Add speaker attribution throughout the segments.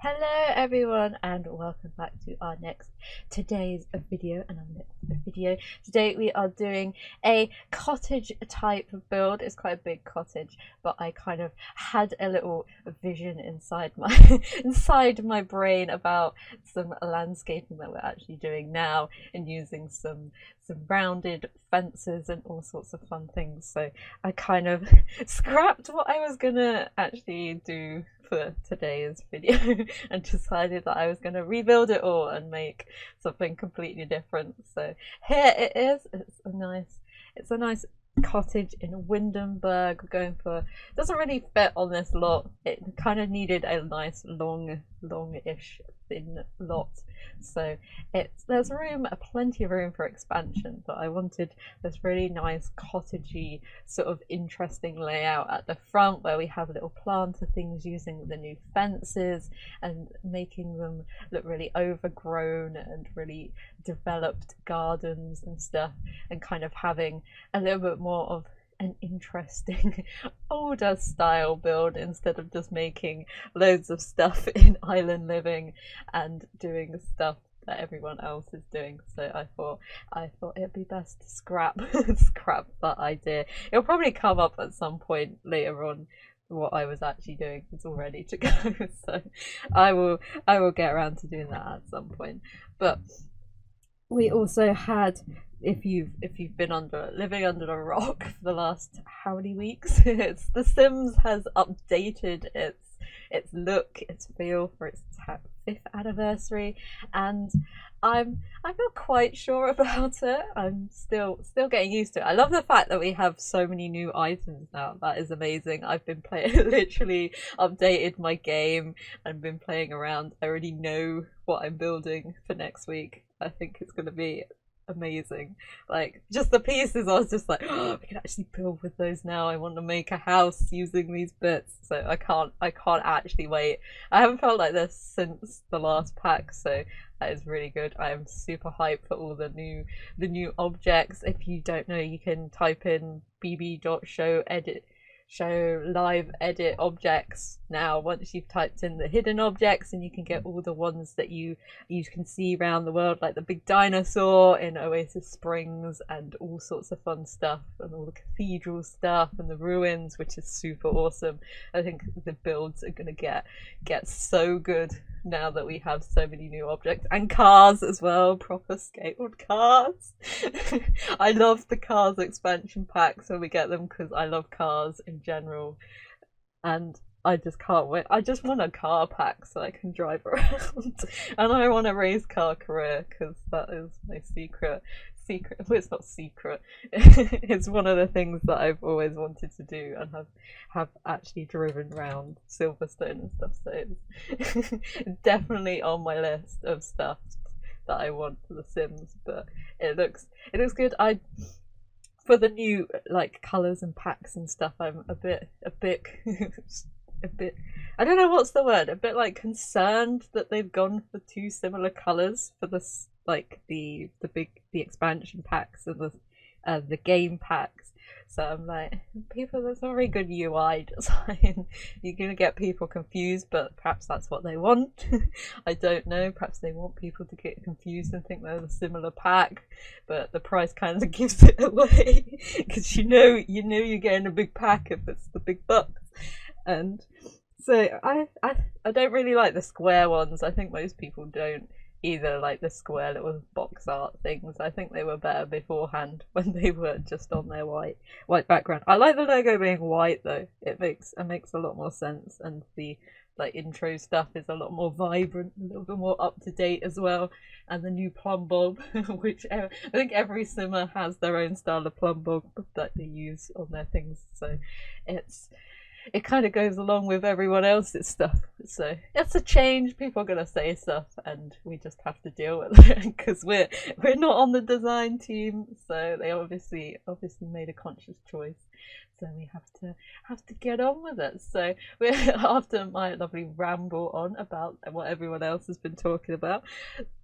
Speaker 1: Hello everyone and welcome back to today's video Today we are doing a cottage type of build. It's quite a big cottage, but I kind of had a little vision inside my inside my brain about some landscaping that we're actually doing now and using some rounded fences and all sorts of fun things. So I kind of scrapped what I was gonna actually do for today's video and decided that I was going to rebuild it all and make something completely different. So here it is. It's a nice cottage in Windenburg. We're going for, doesn't really fit on this lot. It kind of needed a nice longish thin lot, so there's plenty of room for expansion, but I wanted this really nice cottagey sort of interesting layout at the front where we have little planter things using the new fences and making them look really overgrown and really developed gardens and stuff, and kind of having a little bit more of an interesting older style build instead of just making loads of stuff in island living and doing stuff that everyone else is doing. So I thought it'd be best to scrap that idea. It'll probably come up at some point later on. What I was actually doing is all ready to go, so I will get around to doing that at some point. But we also had, if you've been living under a rock for the last how many weeks, it's The Sims has updated its look, its feel for its 5th anniversary, and I'm not quite sure about it. I'm still getting used to it. I love the fact that we have so many new items now. That is amazing. I've been playing literally updated my game and been playing around. I already know what I'm building for next week. I think it's going to be amazing. Like, just the pieces, I was just like, oh, we can actually build with those now. I want to make a house using these bits, so I can't actually wait. I haven't felt like this since the last pack, so that is really good. I am super hyped for all the new objects. If you don't know, you can type in bb.show live edit objects now once you've typed in the hidden objects, and you can get all the ones that you can see around the world, like the big dinosaur in Oasis Springs and all sorts of fun stuff, and all the cathedral stuff and the ruins, which is super awesome. I think the builds are gonna get so good now that we have so many new objects, and cars as well, proper scaled cars. I love the cars expansion packs when we get them, because I love cars in general, and I just can't wait. I just want a car pack so I can drive around and I want a race car career, because that is my secret well, it's not secret, it's one of the things that I've always wanted to do, and have actually driven around Silverstone and stuff, so it's definitely on my list of stuff that I want for The Sims. But it looks for the new like colours and packs and stuff, I'm a bit a bit, I don't know what's the word, a bit like concerned that they've gone for two similar colours for this, like the expansion packs and the game packs. So I'm like, people, there's not very good UI design. You're gonna get people confused, but perhaps that's what they want. I don't know. Perhaps they want people to get confused and think they're a similar pack, but the price kind of gives it away, because you know you're getting a big pack if it's the big bucks. And so I don't really like the square ones. I think most people don't either, like the square little box art things. I think they were better beforehand when they were just on their white background. I like the logo being white though. It makes a lot more sense, and the like intro stuff is a lot more vibrant, a little bit more up to date as well. And the new plumb bob, which I think every simmer has their own style of plumb bob that they use on their things, so it kind of goes along with everyone else's stuff. So it's a change. People are gonna say stuff, and we just have to deal with it, because we're not on the design team. So they obviously made a conscious choice. So we have to get on with it. So we're after my lovely ramble on about what everyone else has been talking about,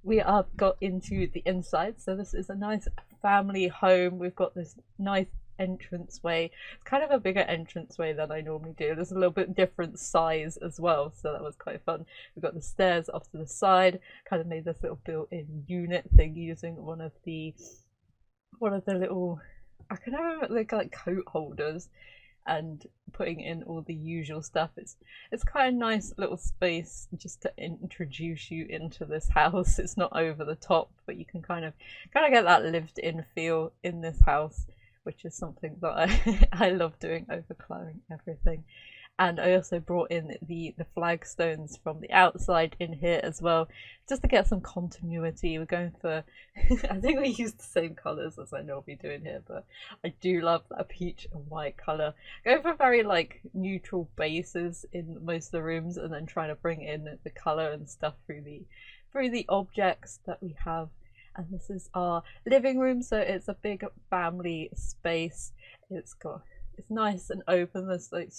Speaker 1: we have got into the inside. So this is a nice family home. We've got this nice entranceway. It's kind of a bigger entranceway than I normally do. There's a little bit different size as well, so that was quite fun. We've got the stairs off to the side, kind of made this little built-in unit thing using one of the little, I can never remember, they're like coat holders, and putting in all the usual stuff. It's quite a nice little space just to introduce you into this house. It's not over the top, but you can kind of get that lived in feel in this house, which is something that I love doing, overclouding everything. And I also brought in the flagstones from the outside in here as well, just to get some continuity. We're going for, I think we used the same colours as I normally do in here, but I do love that peach and white colour. Going for very like neutral bases in most of the rooms, and then trying to bring in the colour and stuff through the objects that we have. And this is our living room, so it's a big family space. It's nice and open. There's like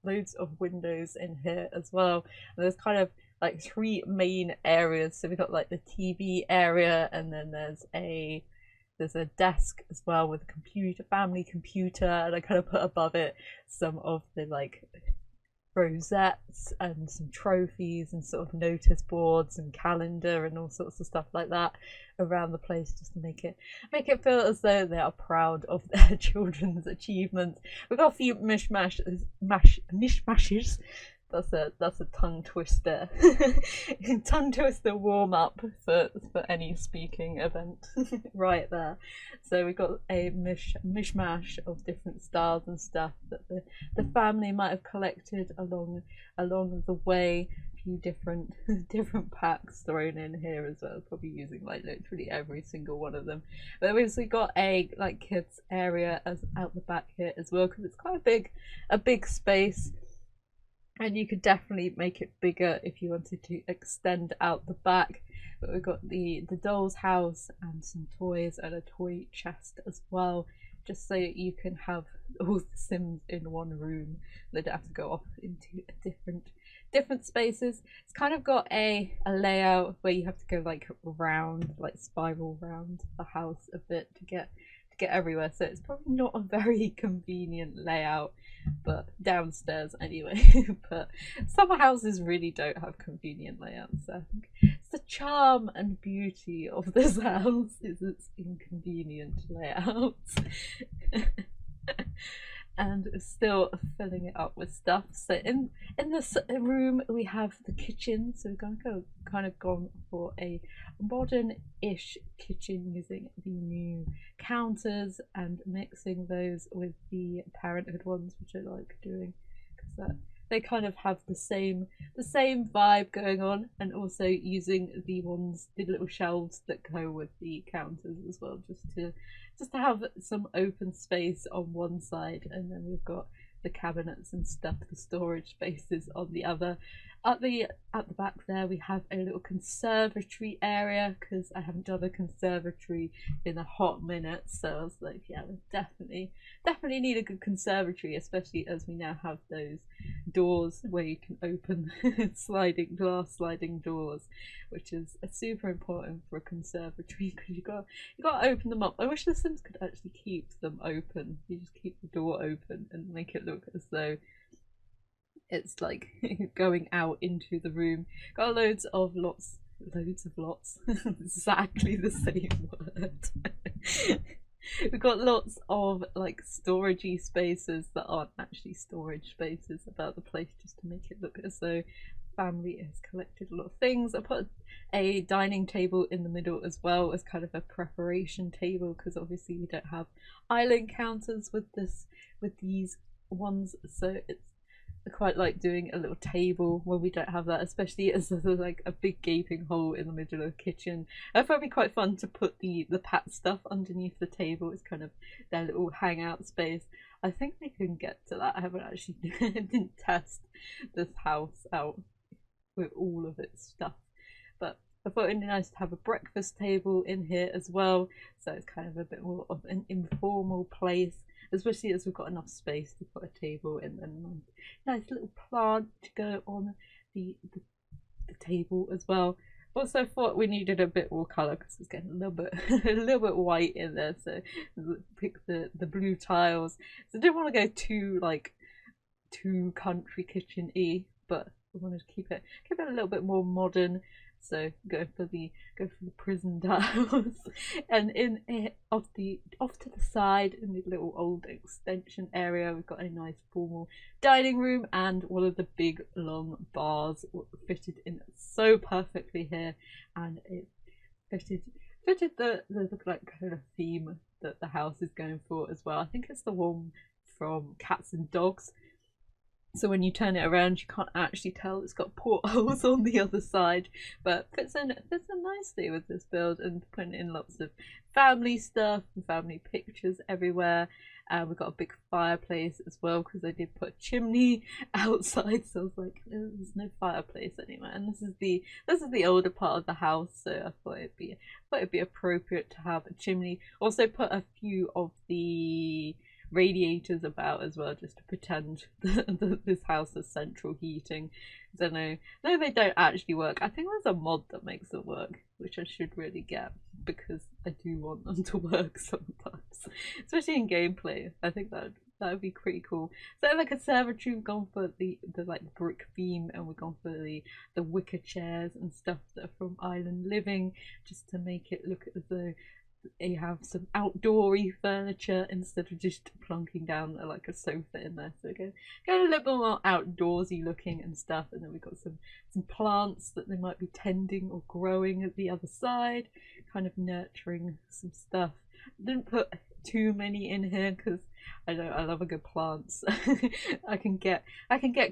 Speaker 1: loads of windows in here as well. And there's kind of like 3 main areas. So we've got like the TV area, and then there's a desk as well with a family computer, and I kind of put above it some of the like rosettes and some trophies and sort of notice boards and calendar and all sorts of stuff like that around the place, just to make it feel as though they are proud of their children's achievements. We've got a few mishmashes. That's a tongue twister. Tongue twister warm up for any speaking event right there. So we've got a mishmash of different styles and stuff that the family might have collected along the way. A few different packs thrown in here as well, probably using like literally every single one of them. But then we've also got a like kids area out the back here as well, because it's quite a big space. And you could definitely make it bigger if you wanted to extend out the back. But we've got the doll's house and some toys and a toy chest as well, just so you can have all the Sims in one room. They don't have to go off into different spaces. It's kind of got a layout where you have to go like round, like spiral round the house a bit to get everywhere. So it's probably not a very convenient layout, but downstairs anyway. But some houses really don't have convenient layouts. So I think it's the charm and beauty of this house is its inconvenient layout. And still filling it up with stuff. So in this room we have the kitchen. So we're kind of gone for a modern-ish kitchen using the new counters and mixing those with the Parenthood ones, which I like doing because they kind of have the same vibe going on, and also using the little shelves that go with the counters as well, just to have some open space on one side, and then we've got the cabinets and stuff, the storage spaces on the other. At the back there we have a little conservatory area, because I haven't done a conservatory in a hot minute, so I was like, yeah, we definitely need a good conservatory, especially as we now have those doors where you can open sliding doors, which is super important for a conservatory, because you got to open them up. I wish the Sims could actually keep them open. You just keep the door open and make it look as though it's like going out into the room. Got loads of lots. Exactly the same word. We've got lots of like storagey spaces that aren't actually storage spaces about the place, just to make it look as though family has collected a lot of things. I put a dining table in the middle as well as kind of a preparation table, because obviously we don't have island counters with these ones, so it's I quite like doing a little table when we don't have that, especially as there's like a big gaping hole in the middle of the kitchen. I thought it'd be quite fun to put the pat stuff underneath the table. It's kind of their little hangout space. I think we can get to that. I haven't actually didn't test this house out with all of its stuff, but I thought it'd be nice to have a breakfast table in here as well, so it's kind of a bit more of an informal place, especially as we've got enough space to put a table in, and a nice little plant to go on the table as well. Also thought we needed a bit more colour because it's getting a little bit a little bit white in there, so pick the blue tiles. So I didn't want to go too like too country kitchen-y, but I wanted to keep it a little bit more modern. So go for the prison tiles, and in it off to the side in the little old extension area, we've got a nice formal dining room and one of the big long bars fitted in so perfectly here, and it fitted the like kind of theme that the house is going for as well. I think it's the one from Cats and Dogs. So when you turn it around, you can't actually tell it's got portholes on the other side, but fits in nicely with this build, and putting in lots of family stuff and family pictures everywhere. We've got a big fireplace as well because I did put a chimney outside, so I was like, there's no fireplace anywhere. And this is the older part of the house, so I thought it'd be appropriate to have a chimney. Also put a few of the radiators about as well, just to pretend that this house has central heating. I don't know. No, they don't actually work. I think there's a mod that makes them work, which I should really get because I do want them to work sometimes, especially in gameplay. I think that would be pretty cool. So in the conservatory, we've gone for the like brick theme, and we've gone for the wicker chairs and stuff that are from Island Living, just to make it look as though you have some outdoory furniture instead of just plonking down like a sofa in there. So go a little bit more outdoorsy looking and stuff. And then we've got some plants that they might be tending or growing at the other side, kind of nurturing some stuff. Didn't put too many in here because I love a good plants. I can get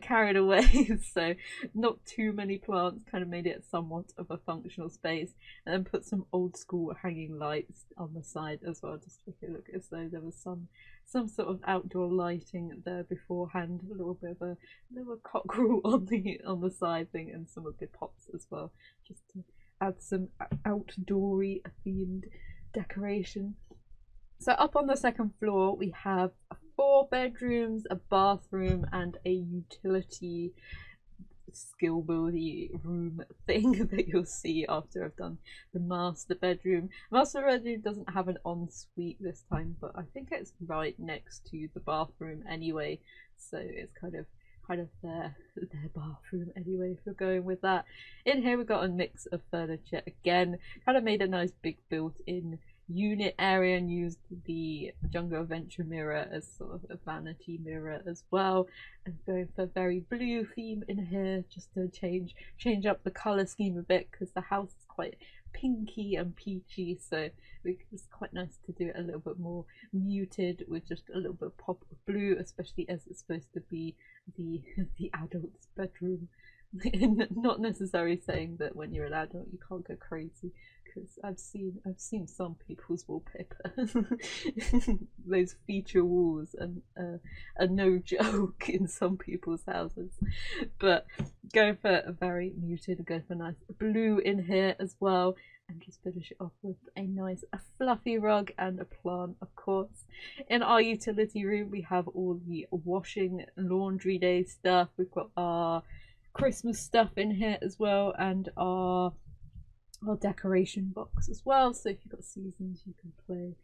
Speaker 1: carried away, so not too many plants. Kind of made it somewhat of a functional space, and then put some old school hanging lights on the side as well, just to make it look as though there was some sort of outdoor lighting there beforehand. A little bit of a little cockerel on the side thing, and some of the pots as well, just to add some outdoory themed decoration. So up on the second floor we have 4 bedrooms, a bathroom, and a utility skill buildy room thing that you'll see after I've done the master bedroom. Master bedroom doesn't have an ensuite this time, but I think it's right next to the bathroom anyway, so it's kind of their bathroom anyway if you're going with that. In here we've got a mix of furniture again, kind of made a nice big built-in unit area and used the Jungle Adventure mirror as sort of a vanity mirror as well, and going for a very blue theme in here just to change up the color scheme a bit because the house is quite pinky and peachy, so it's quite nice to do it a little bit more muted with just a little bit of pop of blue, especially as it's supposed to be the adult's bedroom. Not necessarily saying that when you're an adult you can't go crazy, because I've seen some people's wallpaper. Those feature walls and are no joke in some people's houses. But go for a very muted, go for a nice blue in here as well, and just finish it off with a fluffy rug and a plant, of course. In our utility room we have all the washing, laundry day stuff. We've got our Christmas stuff in here as well, and our decoration box as well, so if you've got seasons you can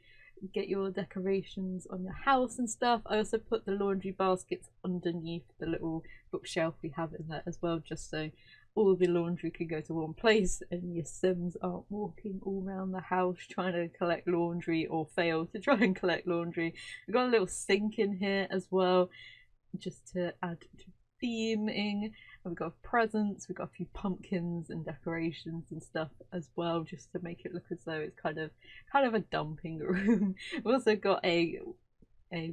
Speaker 1: get your decorations on your house and stuff. I also put the laundry baskets underneath the little bookshelf we have in there as well, just so all the laundry can go to one place and your Sims aren't walking all around the house trying to collect laundry or fail to try and collect laundry. We've got a little sink in here as well, just to add to theming. And we've got presents, we've got a few pumpkins and decorations and stuff as well, just to make it look as though it's kind of a dumping room. We've also got a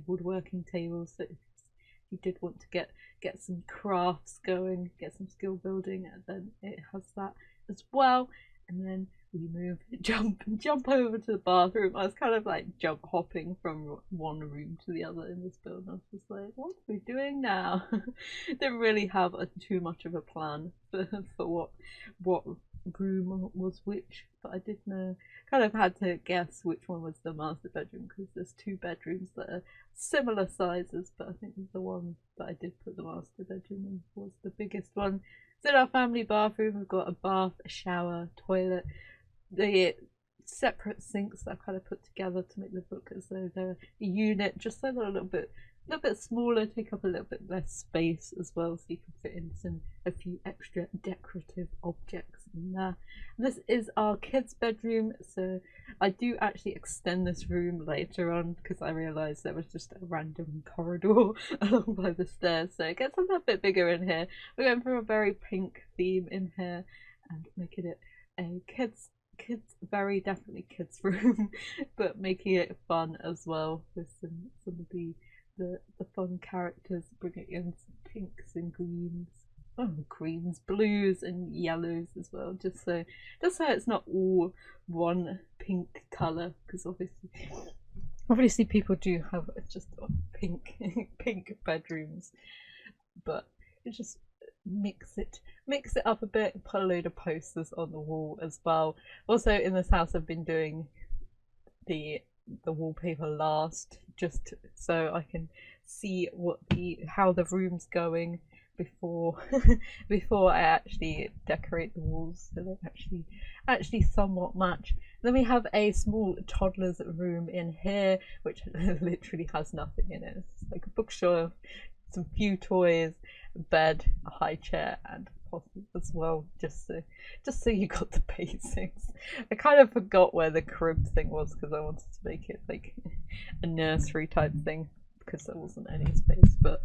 Speaker 1: woodworking table, so if you did want to get some crafts going, get some skill building, and then it has that as well. And then we jump over to the bathroom. I was kind of like jump hopping from one room to the other in this build. I was just like, what are we doing now? Didn't really have too much of a plan for what room was which, but I did know, kind of had to guess which one was the master bedroom, because there's 2 bedrooms that are similar sizes, but I think the one that I did put the master bedroom in was the biggest one. So in our family bathroom, we've got a bath, a shower, toilet, the separate sinks that I've kind of put together to make them look as though they're a unit, just so they're a little bit smaller, take up a little bit less space as well, so you can fit in a few extra decorative objects in there. And this is our kids' bedroom, so I do actually extend this room later on because I realised there was just a random corridor along by the stairs, so it gets a little bit bigger in here. We're going for a very pink theme in here and making it a kids, very definitely kids room, but making it fun as well with some of the fun characters, bringing in some pinks and greens, blues and yellows as well, just so it's not all one pink colour, because obviously people do have just pink pink bedrooms, but it just mix it up a bit, put a load of posters on the wall as well. Also in this house I've been doing the wallpaper last, just so I can see how the room's going before I actually decorate the walls, so they actually somewhat match. Then we have a small toddler's room in here, which literally has nothing in it. It's like a bookshelf, some few toys, a bed, a high chair, and possibly as well, just so you got the basics. I kind of forgot where the crib thing was because I wanted to make it like a nursery type thing because there wasn't any space, but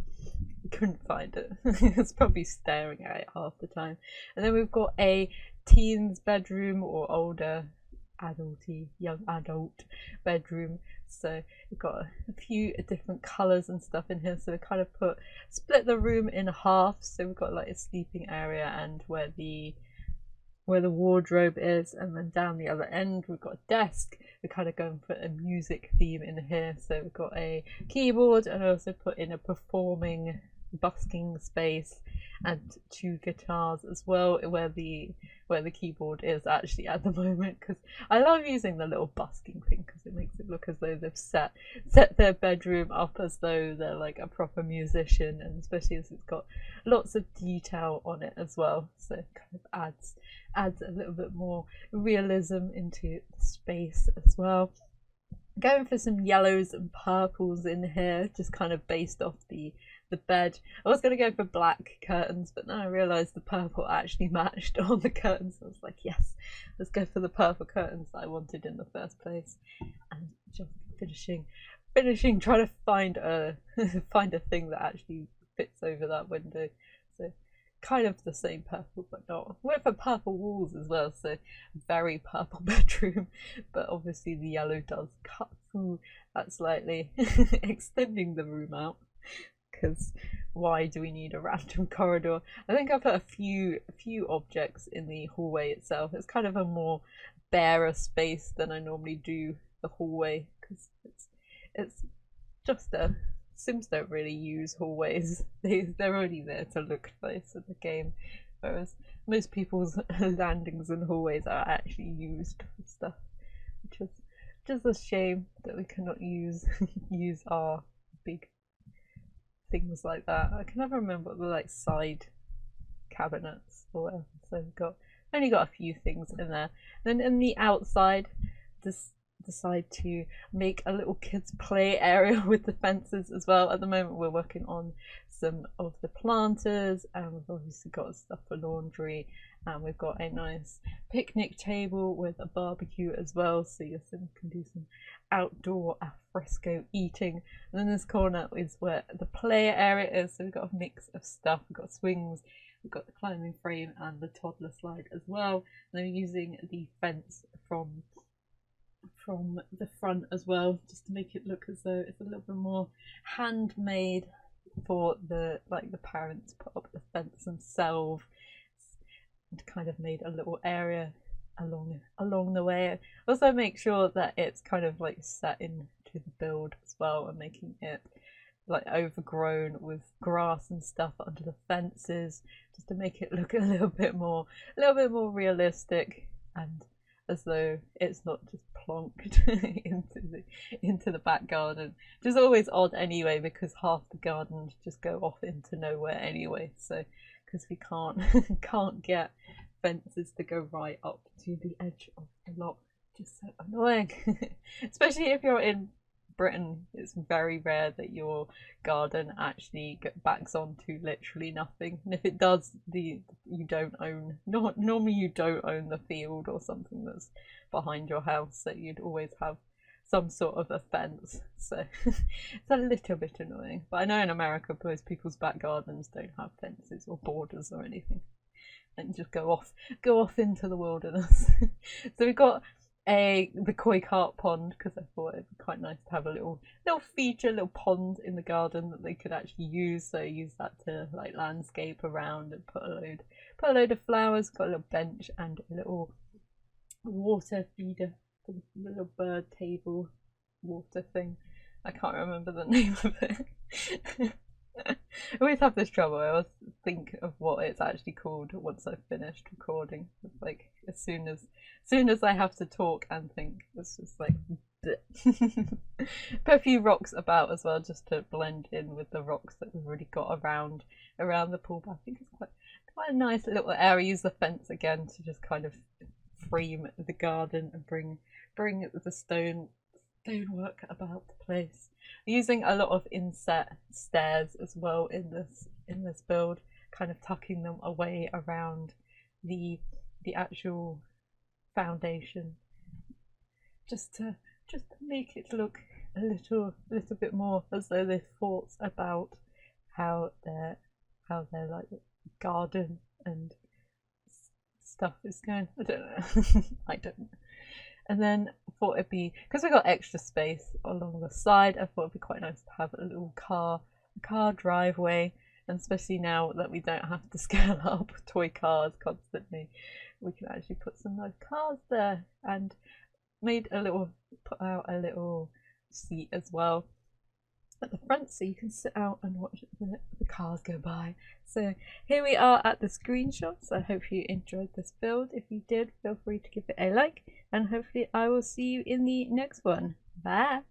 Speaker 1: I couldn't find it. It's probably staring at it half the time. And then we've got a teen's bedroom, or older young adult bedroom, so we've got a few different colours and stuff in here, so we kind of split the room in half, so we've got like a sleeping area and where the wardrobe is, and then down the other end we've got a desk. We're kind of going for a music theme in here, so we've got a keyboard, and I also put in a performing busking space and 2 guitars as well, where the keyboard is actually at the moment, because I love using the little busking thing because it makes it look as though they've set their bedroom up as though they're like a proper musician, and especially as it's got lots of detail on it as well, so it kind of adds a little bit more realism into the space as well. Going for some yellows and purples in here, just kind of based off the bed. I was going to go for black curtains, but then I realised the purple actually matched on the curtains. I was like, yes, let's go for the purple curtains that I wanted in the first place. And just finishing trying to find a thing that actually fits over that window. So kind of the same purple, but not. Went for purple walls as well, so very purple bedroom, but obviously the yellow does cut through that slightly, extending the room out, because why do we need a random corridor? I think I put a few objects in the hallway itself. It's kind of a more barer space than I normally do the hallway, because it's just a Sims don't really use hallways. They're only there to look nice in the game, whereas most people's landings and hallways are actually used for stuff, which is just a shame that we cannot use our big things like that. I can never remember the like side cabinets or whatever, so we've only got a few things in there. And then in the outside, decide to make a little kids play area with the fences as well. At the moment we're working on some of the planters, and we've obviously got stuff for laundry, and we've got a nice picnic table with a barbecue as well, so your sim can do some outdoor alfresco eating. And then this corner is where the play area is, so we've got a mix of stuff. We've got swings, we've got the climbing frame and the toddler slide as well. And I'm using the fence from the front as well, just to make it look as though it's a little bit more handmade for the parents put up the fence themselves, and kind of made a little area along the way. Also make sure that it's kind of like set into the build as well, and making it like overgrown with grass and stuff under the fences, just to make it look a little bit more realistic, and as though it's not just plonked into the back garden, which is always odd anyway, because half the gardens just go off into nowhere anyway. So because we can't can't get fences to go right up to the edge of the lot. Just so annoying. Especially if you're in Britain, it's very rare that your garden actually backs onto literally nothing, and if it does, you don't own. Normally you don't own the field or something that's behind your house, so you'd always have some sort of a fence. So it's a little bit annoying. But I know in America, most people's back gardens don't have fences or borders or anything, and just go off into the wilderness. So we've got the koi carp pond, because I thought it'd be quite nice to have a little feature, little pond in the garden that they could actually use. So use that to like landscape around and put a load of flowers. Got a little bench and a little water feeder, the little bird table water thing. I can't remember the name of it. I always have this trouble. I always think of what it's actually called once I've finished recording. It's like as soon as I have to talk and think, it's just like put a few rocks about as well, just to blend in with the rocks that we've already got around the pool. But I think it's quite a nice little area. Use the fence again to just kind of frame the garden and bring the stonework about the place. Using a lot of inset stairs as well in this build, kind of tucking them away around the actual foundation, just to make it look a little bit more as though they've thought about how their like garden and stuff is going. I don't know. I don't know. And then I thought it'd be, because we got extra space along the side, I thought it'd be quite nice to have a little car driveway, and especially now that we don't have to scale up toy cars constantly, we can actually put some nice cars there, and put out a little seat as well at the front so you can sit out and watch the cars go by. So here we are at the screenshots. I hope you enjoyed this build. If you did, feel free to give it a like, and hopefully I will see you in the next one. Bye!